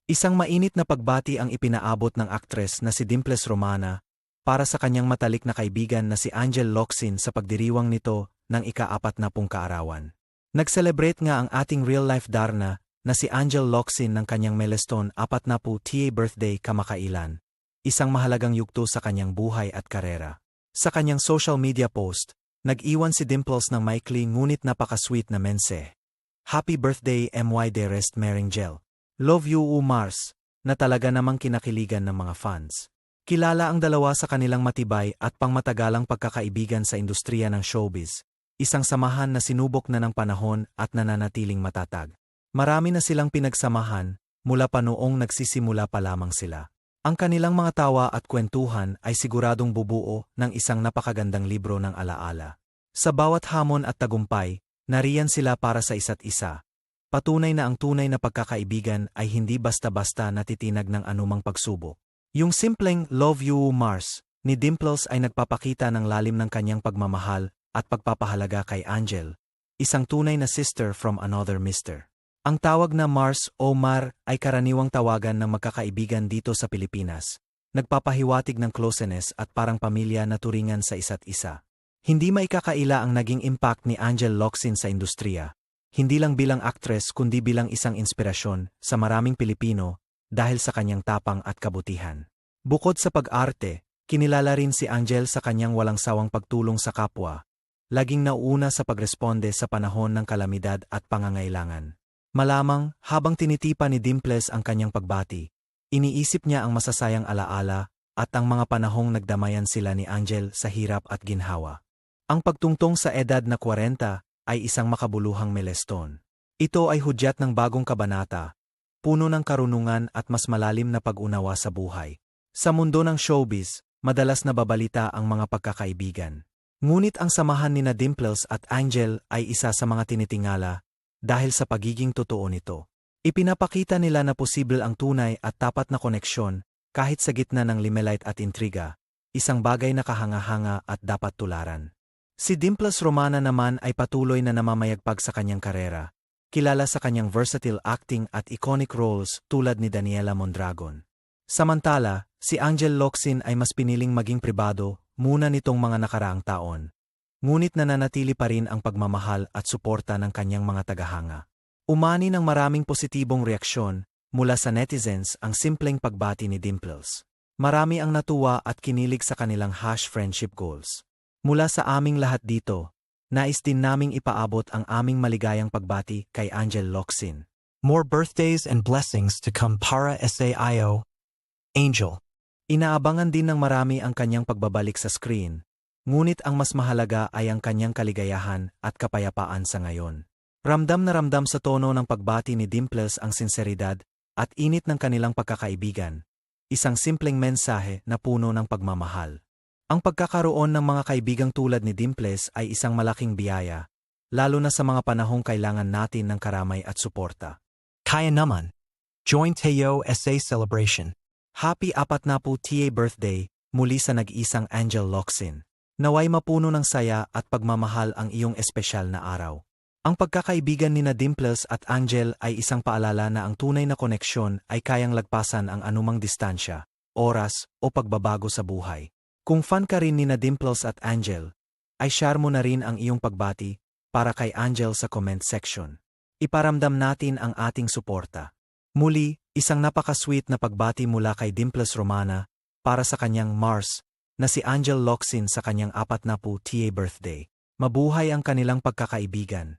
Isang mainit na pagbati ang ipinaabot ng aktres na si Dimples Romana para sa kanyang matalik na kaibigan na si Angel Locsin sa pagdiriwang nito ng ika-40 kaarawan. Nag-celebrate nga ang ating real-life Darna na si Angel Locsin ng kanyang milestone 40th birthday kamakailan, isang mahalagang yugto sa kanyang buhay at karera. Sa kanyang social media post, nag-iwan si Dimples ng maikli ngunit napaka-sweet na mensahe. Happy birthday my dearest Meringel. Love you Mars, na talaga namang kinakiligan ng mga fans. Kilala ang dalawa sa kanilang matibay at pangmatagalang pagkakaibigan sa industriya ng showbiz, isang samahan na sinubok na ng panahon at nananatiling matatag. Marami na silang pinagsamahan, mula pa noong nagsisimula pa lamang sila. Ang kanilang mga tawa at kwentuhan ay siguradong bubuo ng isang napakagandang libro ng alaala. Sa bawat hamon at tagumpay, nariyan sila para sa isa't isa. Patunay na ang tunay na pagkakaibigan ay hindi basta-basta natitinag ng anumang pagsubok. Yung simpleng "Love you Mars" ni Dimples ay nagpapakita ng lalim ng kanyang pagmamahal at pagpapahalaga kay Angel, isang tunay na sister from another mister. Ang tawag na Mars o Mar ay karaniwang tawagan ng magkakaibigan dito sa Pilipinas, nagpapahiwatig ng closeness at parang pamilya na turingan sa isa't isa. Hindi maikakaila ang naging impact ni Angel Locsin sa industriya. Hindi lang bilang aktres kundi bilang isang inspirasyon sa maraming Pilipino dahil sa kanyang tapang at kabutihan. Bukod sa pag-arte, kinilala rin si Angel sa kanyang walang sawang pagtulong sa kapwa, laging nauuna sa pagresponde sa panahon ng kalamidad at pangangailangan. Malamang, habang tinitipa ni Dimples ang kanyang pagbati, iniisip niya ang masasayang alaala at ang mga panahong nagdamayan sila ni Angel sa hirap at ginhawa. Ang pagtungtong sa edad na 40 ay isang makabuluhang milestone. Ito ay hudyat ng bagong kabanata, puno ng karunungan at mas malalim na pag-unawa sa buhay. Sa mundo ng showbiz, madalas nababalita ang mga pagkakaibigan. Ngunit ang samahan ni Dimples at Angel ay isa sa mga tinitingala dahil sa pagiging totoo nito. Ipinapakita nila na posible ang tunay at tapat na koneksyon kahit sa gitna ng limelight at intriga, isang bagay na kahanga-hanga at dapat tularan. Si Dimples Romana naman ay patuloy na namamayagpag sa kanyang karera, kilala sa kanyang versatile acting at iconic roles tulad ni Daniela Mondragon. Samantala, si Angel Locsin ay mas piniling maging pribado muna nitong mga nakaraang taon. Ngunit nananatili pa rin ang pagmamahal at suporta ng kanyang mga tagahanga. Umani ng maraming positibong reaksyon mula sa netizens ang simpleng pagbati ni Dimples. Marami ang natuwa at kinilig sa kanilang #friendship goals. Mula sa aming lahat dito, nais din naming ipaabot ang aming maligayang pagbati kay Angel Locsin. More birthdays and blessings to come para SAIO. Angel. Inaabangan din ng marami ang kanyang pagbabalik sa screen, ngunit ang mas mahalaga ay ang kanyang kaligayahan at kapayapaan sa ngayon. Ramdam na ramdam sa tono ng pagbati ni Dimples ang sinseridad at init ng kanilang pagkakaibigan, isang simpleng mensahe na puno ng pagmamahal. Ang pagkakaroon ng mga kaibigang tulad ni Dimples ay isang malaking biyaya, lalo na sa mga panahong kailangan natin ng karamay at suporta. Kaya naman. Join Teo SA celebration. Happy 40th birthday muli sa nag-isang Angel Locsin. Naway mapuno ng saya at pagmamahal ang iyong espesyal na araw. Ang pagkakaibigan ni Dimples at Angel ay isang paalala na ang tunay na koneksyon ay kayang lagpasan ang anumang distansya, oras o pagbabago sa buhay. Kung fan ka rin ni Dimples at Angel, ay share mo na rin ang iyong pagbati para kay Angel sa comment section. Iparamdam natin ang ating suporta. Muli, isang napaka-sweet na pagbati mula kay Dimples Romana para sa kanyang Mars na si Angel Locsin sa kanyang 40th birthday. Mabuhay ang kanilang pagkakaibigan.